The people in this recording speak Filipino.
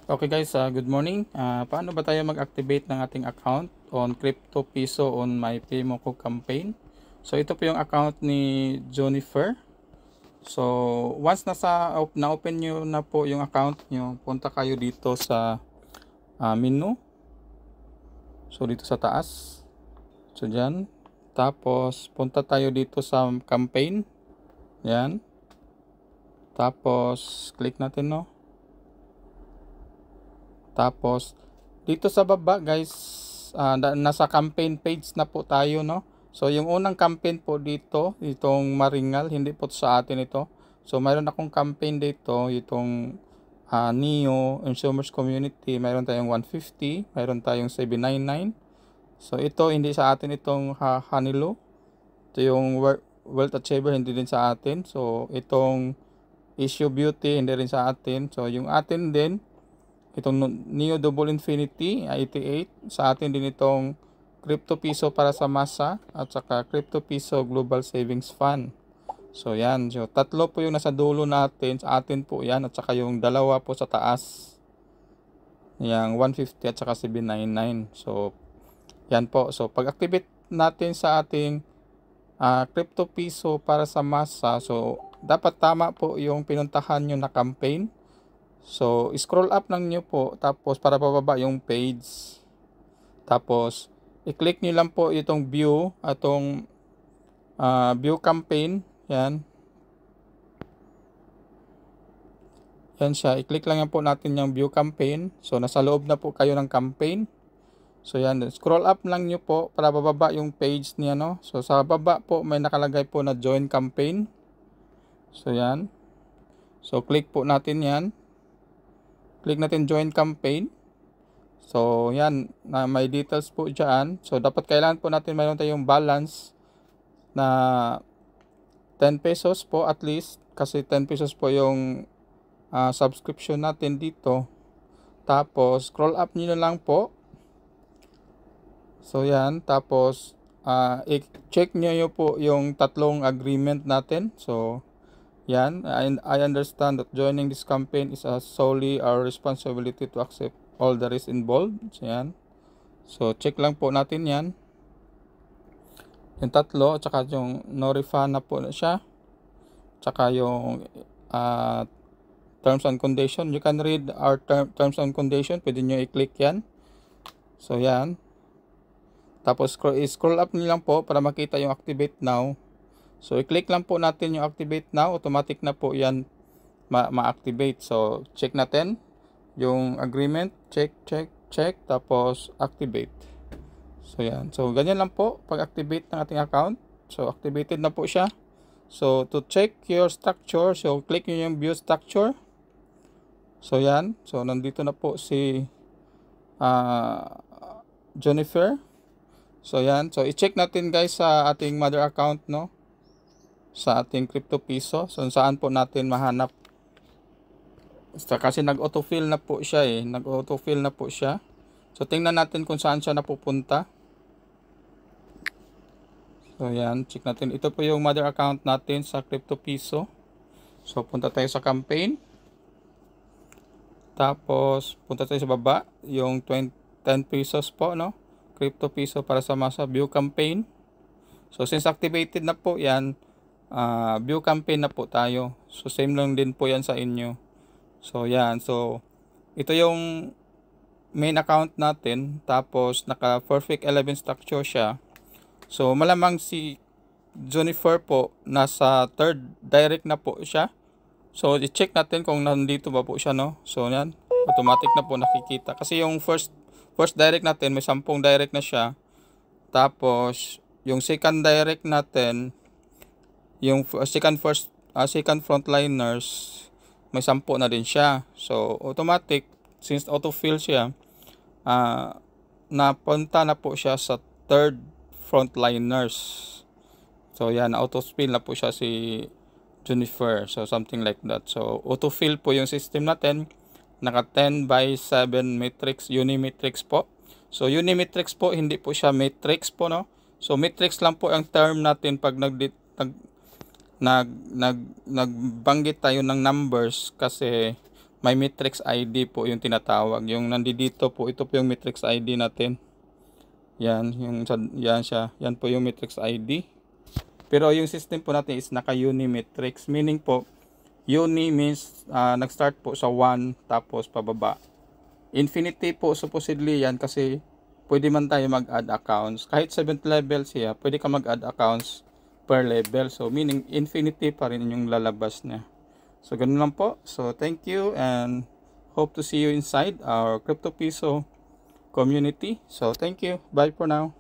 Okay guys, good morning. Paano ba tayo mag-activate ng ating account on Crypto Piso on my PayMoco campaign? So ito po yung account ni Jonifer. So once na-open nyo na po yung account nyo, punta kayo dito sa menu. So dito sa taas. So dyan. Tapos punta tayo dito sa campaign. Yan. Tapos click natin, no. Tapos dito sa baba guys, nasa campaign page na po tayo, no. So yung unang campaign po dito, itong Maringal, hindi po sa atin ito. So mayroon akong campaign dito, itong Neo Consumers Community, mayroon tayong 150, mayroon tayong 799. So ito hindi sa atin, itong Hanilo. Ito yung Wealth Achiever, hindi din sa atin. So itong Issue Beauty, hindi rin sa atin. So yung atin din, itong Neo Double Infinity 88, sa atin din itong Crypto Piso para sa masa at saka Crypto Piso Global Savings Fund. So yan, so tatlo po yung nasa dulo natin, sa atin po yan, at saka yung dalawa po sa taas, yung 150 at saka 799. So yan po. So pag-activate natin sa ating Crypto Piso para sa masa, so dapat tama po yung pinuntahan nyo na campaign. So scroll up lang nyo po, tapos para pababa yung page, tapos i-click nyo lang po itong view, atong view campaign. Yan siya, i-click lang yan po natin yung view campaign. So nasa loob na po kayo ng campaign. So yan, scroll up lang nyo po para bababa yung page niya, no. So sa baba po may nakalagay po na join campaign. So yan, so click po natin yan, click natin join campaign. So yan, may details po dyan. So dapat kailangan po natin mayroon tayong balance na 10 pesos po at least, kasi 10 pesos po yung subscription natin dito. Tapos scroll up nyo na lang po. So yan, tapos i-check nyo po yung tatlong agreement natin. So yan, I understand that joining this campaign is solely our responsibility to accept all the risks involved. So yan, so check lang po natin yan, yung tatlo, at saka yung no refund na po na siya, tsaka yung terms and condition. You can read our terms and condition, pwede nyo i-click yan. So yan, tapos scroll up nyo lang po para makita yung activate now. So i-click lang po natin yung activate now, automatic na po yan ma-activate. So check natin yung agreement, check, tapos activate. So yan, so ganyan lang po pag-activate ng ating account. So activated na po siya. So to check your structure, so click nyo yung view structure. So yan, so nandito na po si Jonifer. So yan, so i-check natin guys sa ating mother account, no, sa ating Crypto Piso. So saan po natin mahanap, kasi nag-autofill na po siya nag-autofill na po siya. So tingnan natin kung saan siya napupunta. So yan, check natin. Ito po yung mother account natin sa Crypto Piso. So punta tayo sa campaign, tapos punta tayo sa baba, yung 10 pesos po, no, Crypto Piso para sa masa, view campaign. So since activated na po yan, view campaign na po tayo. So same lang din po yan sa inyo. So yan, so ito yung main account natin, tapos naka perfect 11 structure siya. So malamang si Jonifer po nasa third direct na po siya. So i-check natin kung nandito ba po siya, no. So yan, automatic na po nakikita, kasi yung first direct natin may 10 direct na siya. Tapos yung second direct natin, yung second frontliners, may 10 na din siya. So automatic, since autofill siya, napunta na po siya sa third frontliners. So yan, autofill na po siya si Jonifer. So something like that. So autofill po yung system natin. Naka 10 by 7 matrix, unimatrix po. So unimatrix po, hindi po siya matrix po, no. So matrix lang po ang term natin pag nagbanggit tayo ng numbers, kasi may matrix ID po yung tinatawag. Yung nandito po, ito po yung matrix ID natin. Yan, yan siya. Yan po yung matrix ID. Pero yung system po natin is naka-uni matrix. Meaning po, uni means nag-start po sa 1 tapos pababa. Infinity po supposedly yan kasi pwede man tayo mag-add accounts. Kahit 7th level siya, pwede ka mag-add accounts per level. So meaning infinity pa rin yung lalabas niya. So ganun lang po. So thank you and hope to see you inside our Crypto Piso community. So thank you. Bye for now.